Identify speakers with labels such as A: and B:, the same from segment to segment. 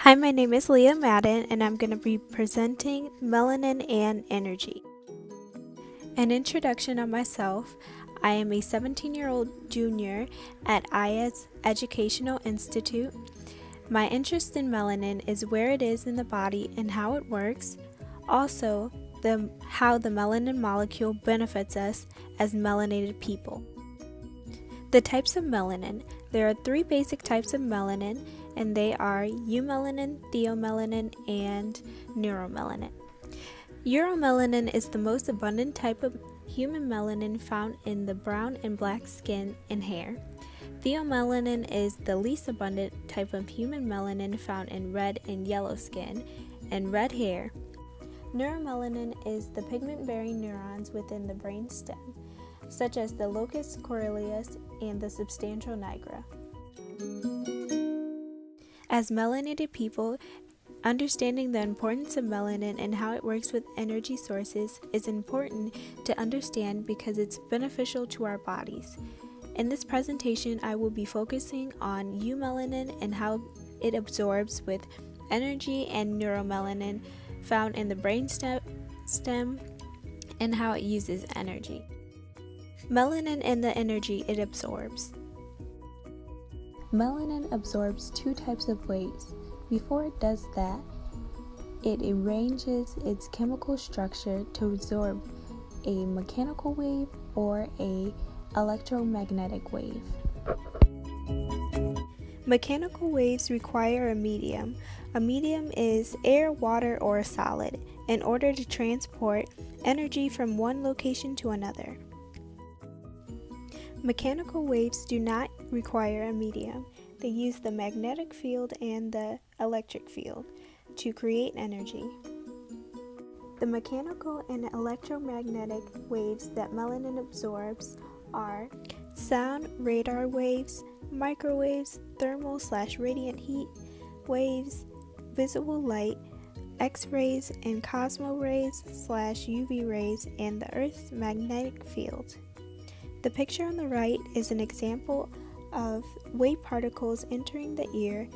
A: Hi, my name is Leah Madden, and I'm going to be presenting Melanin and Energy. An introduction on myself. I am a 17-year-old junior at IA's Educational Institute. My interest in melanin is where it is in the body and how it works. Also, how the melanin molecule benefits us as melanated people. The types of melanin. There are 3 basic types of melanin, and they are eumelanin, theomelanin, and neuromelanin. Euromelanin is the most abundant type of human melanin found in the brown and black skin and hair. Theomelanin is the least abundant type of human melanin found in red and yellow skin and red hair. Neuromelanin is the pigment-bearing neurons within the brain stem, such as the locus coeruleus and the substantia nigra. As melanated people, understanding the importance of melanin and how it works with energy sources is important to understand because it's beneficial to our bodies. In this presentation, I will be focusing on eumelanin and how it absorbs with energy, and neuromelanin found in the brain stem and how it uses energy. Melanin and the energy it absorbs.
B: Melanin absorbs 2 types of waves. Before it does that, it arranges its chemical structure to absorb a mechanical wave or an electromagnetic wave.
A: Mechanical waves require a medium. A medium is air, water, or a solid in order to transport energy from one location to another. Mechanical waves do not require a medium. They use the magnetic field and the electric field to create energy. The mechanical and electromagnetic waves that melanin absorbs are sound, radar waves, microwaves, thermal/radiant heat waves, visible light, X-rays, and cosmo rays/UV rays, and the Earth's magnetic field. The picture on the right is an example of wave particles entering the ear,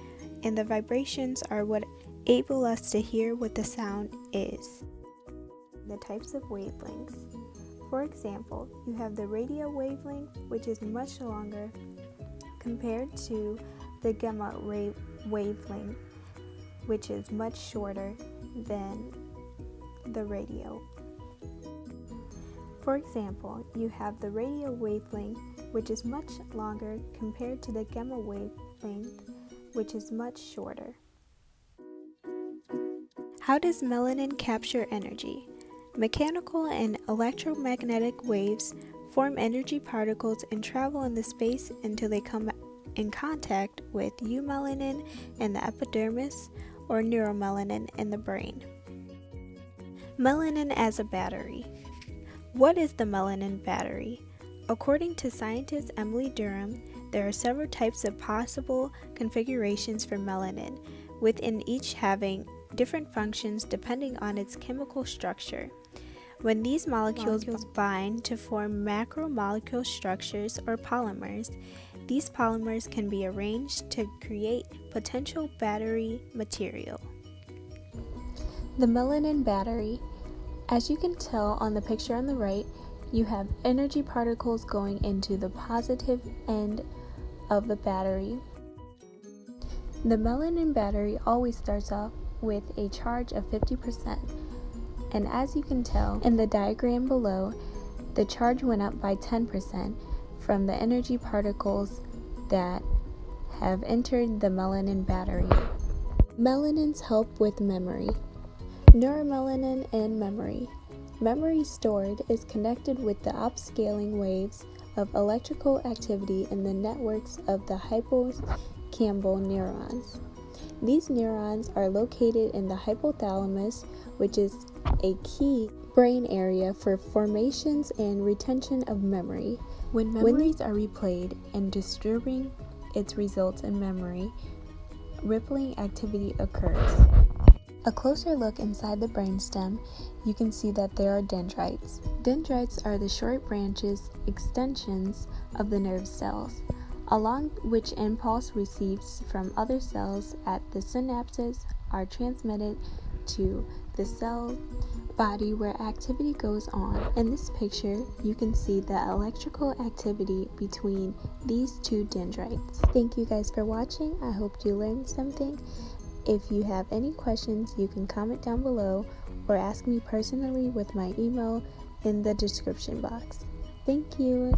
A: and the vibrations are what enable us to hear what the sound is. The types of wavelengths. For example, you have the radio wavelength, which is much longer compared to the gamma ray wavelength, which is much shorter than the radio. For example, you have the radio wavelength, which is much longer compared to the gamma wavelength, which is much shorter. How does melanin capture energy? Mechanical and electromagnetic waves form energy particles and travel in the space until they come in contact with eumelanin in the epidermis or neuromelanin in the brain. Melanin as a battery. What is the melanin battery? According to scientist Emily Durham, there are several types of possible configurations for melanin, within each having different functions depending on its chemical structure. When these molecules bind to form macromolecule structures or polymers, these polymers can be arranged to create potential battery material.
B: The melanin battery. As you can tell on the picture on the right, you have energy particles going into the positive end of the battery. The melanin battery always starts off with a charge of 50%, and as you can tell in the diagram below, the charge went up by 10% from the energy particles that have entered the melanin battery. Melanins help with memory. Neuromelanin and memory. Memory stored is connected with the upscaling waves of electrical activity in the networks of the hippocampal neurons. These neurons are located in the hypothalamus, which is a key brain area for formations and retention of memory. When memories are replayed and disturbing its results in memory, rippling activity occurs. A closer look inside the brainstem, you can see that there are dendrites. Dendrites are the short branches, extensions of the nerve cells. along which impulse received from other cells at the synapses are transmitted to the cell body where activity goes on. In this picture, you can see the electrical activity between these two dendrites. Thank you guys for watching. I hope you learned something. If you have any questions, you can comment down below or ask me personally with my email in the description box. Thank you.